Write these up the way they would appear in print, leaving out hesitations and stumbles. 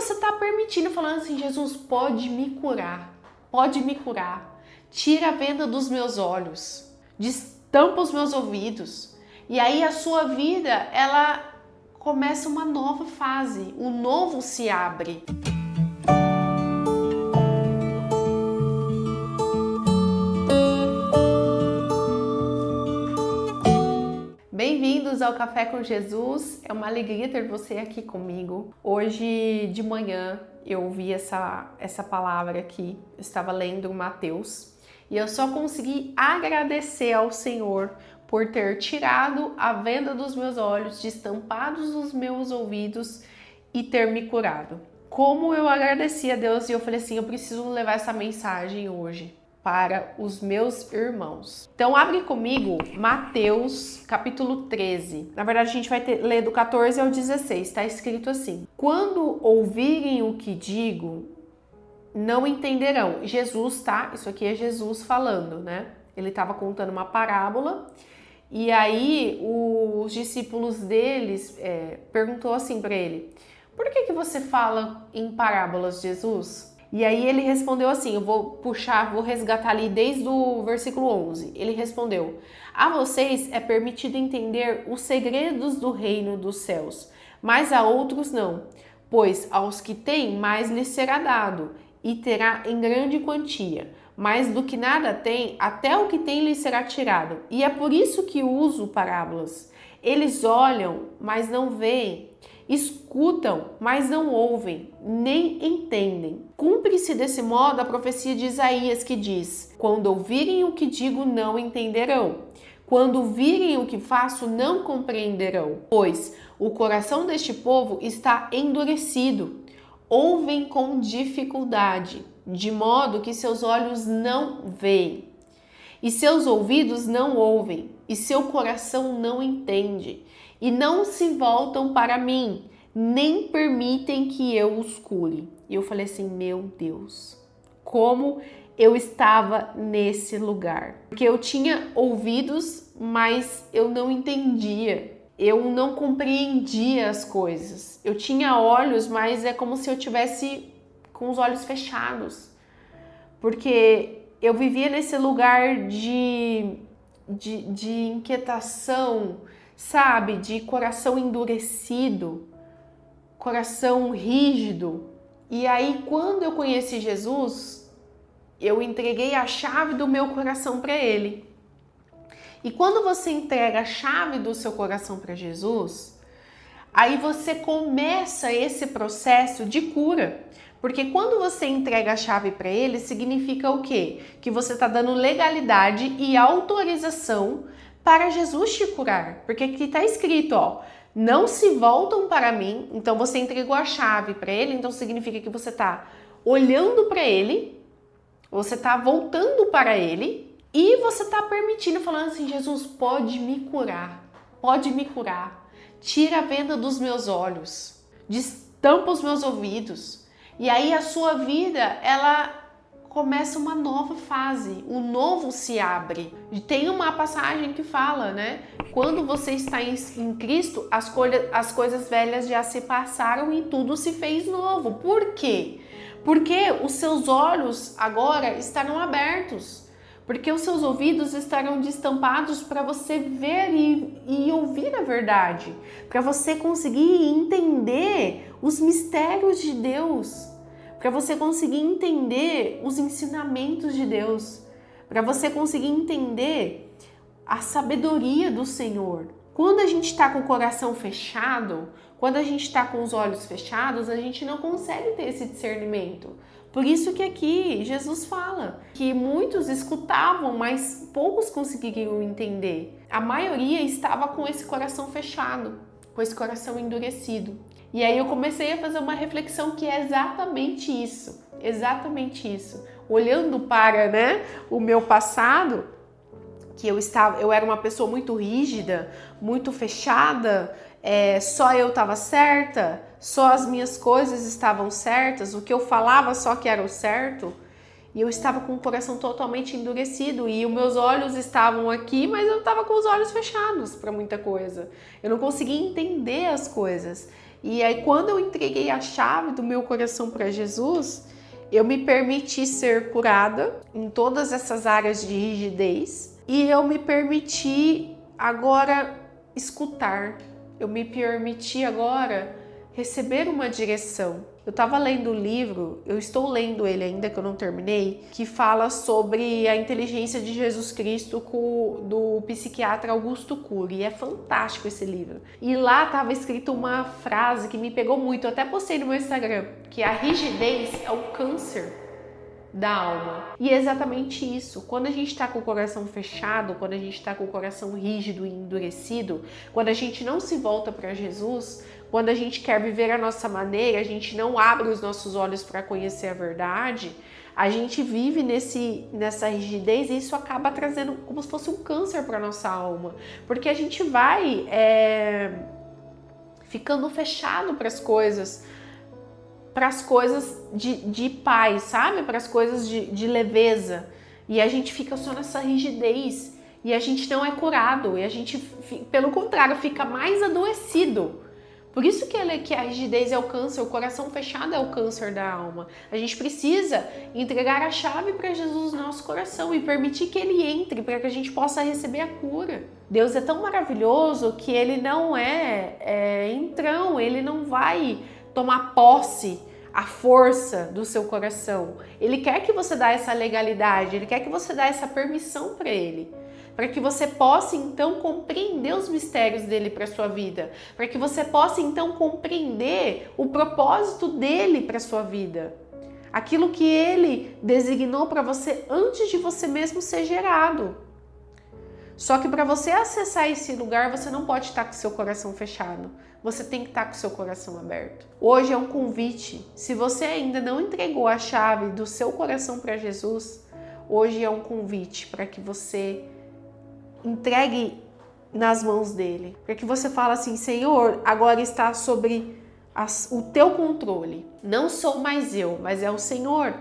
você está permitindo, falando assim, Jesus, pode me curar, tira a venda dos meus olhos, destampa os meus ouvidos. E aí a sua vida, ela começa uma nova fase, o novo se abre. Bem-vindos ao Café com Jesus, é uma alegria ter você aqui comigo. Hoje de manhã eu ouvi essa palavra aqui, eu estava lendo Mateus e eu só consegui agradecer ao Senhor por ter tirado a venda dos meus olhos, destampados os meus ouvidos e ter me curado. Como eu agradeci a Deus e eu falei assim, eu preciso levar essa mensagem hoje para os meus irmãos. Então abre comigo Mateus capítulo 13. Na verdade a gente vai ler do 14 ao 16, está escrito assim: quando ouvirem o que digo, não entenderão. Jesus, tá? Isso aqui é Jesus falando, né? Ele estava contando uma parábola e aí os discípulos deles perguntou assim para ele: por que você fala em parábolas, Jesus? E aí ele respondeu assim, eu vou resgatar ali desde o versículo 11. Ele respondeu: a vocês é permitido entender os segredos do reino dos céus, mas a outros não. Pois aos que têm, mais lhes será dado, e terá em grande quantia. Mais do que nada tem, até o que tem lhes será tirado. E é por isso que uso parábolas. Eles olham, mas não veem. Escutam, mas não ouvem, nem entendem. Cumpre-se desse modo a profecia de Isaías que diz: quando ouvirem o que digo, não entenderão. Quando virem o que faço, não compreenderão. Pois o coração deste povo está endurecido. Ouvem com dificuldade, de modo que seus olhos não veem, e seus ouvidos não ouvem, e seu coração não entende, e não se voltam para mim, nem permitem que eu os cure. E eu falei assim, meu Deus, como eu estava nesse lugar. Porque eu tinha ouvidos, mas eu não entendia. Eu não compreendia as coisas. Eu tinha olhos, mas é como se eu tivesse com os olhos fechados. Porque eu vivia nesse lugar de inquietação, sabe? De coração endurecido, coração rígido. E aí, quando eu conheci Jesus, eu entreguei a chave do meu coração para Ele. E quando você entrega a chave do seu coração para Jesus, aí você começa esse processo de cura. Porque quando você entrega a chave para Ele, significa o quê? Que você está dando legalidade e autorização para Jesus te curar. Porque aqui está escrito, ó, não se voltam para mim. Então você entregou a chave para Ele, então significa que você está olhando para Ele, você está voltando para Ele e você está permitindo, falando assim, Jesus, pode me curar, tira a venda dos meus olhos, destampa os meus ouvidos. E aí a sua vida, ela começa uma nova fase, o novo se abre. Tem uma passagem que fala, né? Quando você está em Cristo, as coisas velhas já se passaram e tudo se fez novo. Por quê? Porque os seus olhos agora estarão abertos. Porque os seus ouvidos estarão destampados para você ver e ouvir a verdade. Para você conseguir entender os mistérios de Deus. Para você conseguir entender os ensinamentos de Deus, para você conseguir entender a sabedoria do Senhor. Quando a gente está com o coração fechado, quando a gente está com os olhos fechados, a gente não consegue ter esse discernimento. Por isso que aqui Jesus fala que muitos escutavam, mas poucos conseguiriam entender. A maioria estava com esse coração fechado, com esse coração endurecido. E aí eu comecei a fazer uma reflexão que é exatamente isso. Olhando para, o meu passado, que eu era uma pessoa muito rígida, muito fechada, só eu estava certa, só as minhas coisas estavam certas, o que eu falava só que era o certo. E eu estava com o coração totalmente endurecido e os meus olhos estavam aqui, mas eu estava com os olhos fechados para muita coisa. Eu não conseguia entender as coisas. E aí, quando eu entreguei a chave do meu coração para Jesus, eu me permiti ser curada em todas essas áreas de rigidez e eu me permiti agora escutar. Eu me permiti agora receber uma direção. Eu estava lendo o livro, eu estou lendo ele ainda que eu não terminei, que fala sobre a inteligência de Jesus Cristo do psiquiatra Augusto Cury. E é fantástico esse livro. E lá estava escrito uma frase que me pegou muito, eu até postei no meu Instagram, que a rigidez é o câncer da alma. E é exatamente isso. Quando a gente está com o coração fechado, quando a gente está com o coração rígido e endurecido, quando a gente não se volta para Jesus, quando a gente quer viver a nossa maneira, a gente não abre os nossos olhos para conhecer a verdade, a gente vive nessa rigidez e isso acaba trazendo como se fosse um câncer para nossa alma. Porque a gente vai ficando fechado para as coisas de paz, sabe? Para as coisas de leveza. E a gente fica só nessa rigidez. E a gente não é curado. E a gente, pelo contrário, fica mais adoecido. Por isso que a rigidez é o câncer, o coração fechado é o câncer da alma. A gente precisa entregar a chave para Jesus no nosso coração e permitir que Ele entre para que a gente possa receber a cura. Deus é tão maravilhoso que Ele não é entrão, Ele não vai tomar posse a força do seu coração. Ele quer que você dê essa legalidade, Ele quer que você dê essa permissão para Ele. Para que você possa então compreender os mistérios dele para sua vida, para que você possa então compreender o propósito dele para sua vida, aquilo que ele designou para você antes de você mesmo ser gerado. Só que para você acessar esse lugar, você não pode estar com seu coração fechado, você tem que estar com seu coração aberto. Hoje é um convite, se você ainda não entregou a chave do seu coração para Jesus, hoje é um convite para que você entregue nas mãos dele, para que você fale assim: Senhor, agora está sobre o teu controle, não sou mais eu, mas é o Senhor,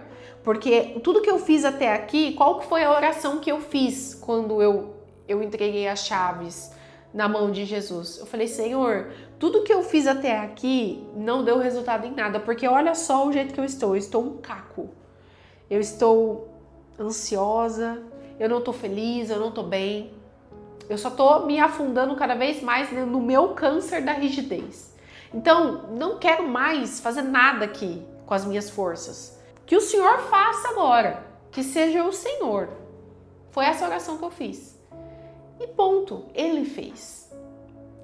porque tudo que eu fiz até aqui, qual que foi a oração que eu fiz quando eu entreguei as chaves na mão de Jesus? Eu falei: Senhor, tudo que eu fiz até aqui não deu resultado em nada, porque olha só o jeito que eu estou um caco, eu estou ansiosa, eu não estou feliz, eu não estou bem. Eu só tô me afundando cada vez mais no meu câncer da rigidez. Então, não quero mais fazer nada aqui com as minhas forças. Que o Senhor faça agora. Que seja o Senhor. Foi essa oração que eu fiz. E ponto. Ele fez.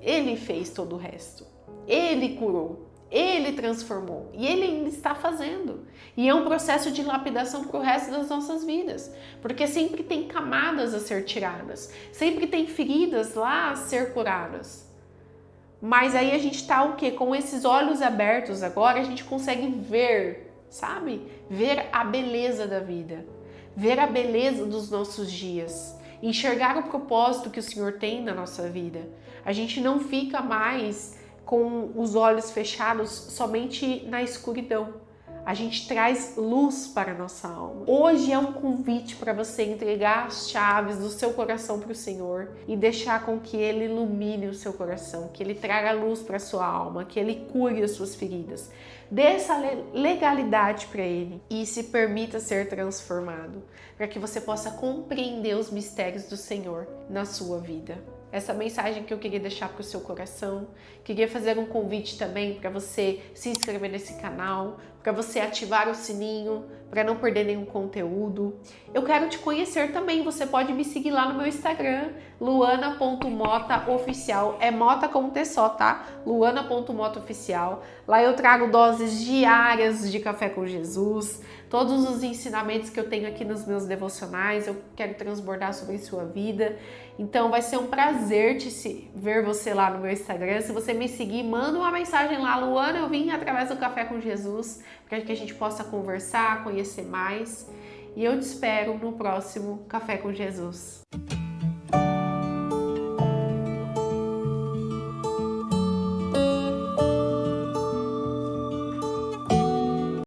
Ele fez todo o resto. Ele curou. Ele transformou. E Ele ainda está fazendo. E é um processo de lapidação para o resto das nossas vidas. Porque sempre tem camadas a ser tiradas. Sempre tem feridas lá a ser curadas. Mas aí a gente está o quê? Com esses olhos abertos agora, a gente consegue ver, sabe? Ver a beleza da vida. Ver a beleza dos nossos dias. Enxergar o propósito que o Senhor tem na nossa vida. A gente não fica mais com os olhos fechados somente na escuridão. A gente traz luz para a nossa alma. Hoje é um convite para você entregar as chaves do seu coração para o Senhor e deixar com que Ele ilumine o seu coração, que Ele traga luz para a sua alma, que Ele cure as suas feridas. Dê essa legalidade para Ele e se permita ser transformado, para que você possa compreender os mistérios do Senhor na sua vida. Essa mensagem que eu queria deixar para o seu coração. Queria fazer um convite também para você se inscrever nesse canal, para você ativar o sininho, para não perder nenhum conteúdo. Eu quero te conhecer também, você pode me seguir lá no meu Instagram, luana.motaoficial, é Mota com T só, tá? luana.motaoficial. Lá eu trago doses diárias de Café com Jesus, todos os ensinamentos que eu tenho aqui nos meus devocionais, eu quero transbordar sobre a sua vida. Então vai ser um prazer ver você lá no meu Instagram. Se você me seguir, manda uma mensagem lá: Luana, eu vim através do Café com Jesus, para que a gente possa conversar, conhecer mais. E eu te espero no próximo Café com Jesus.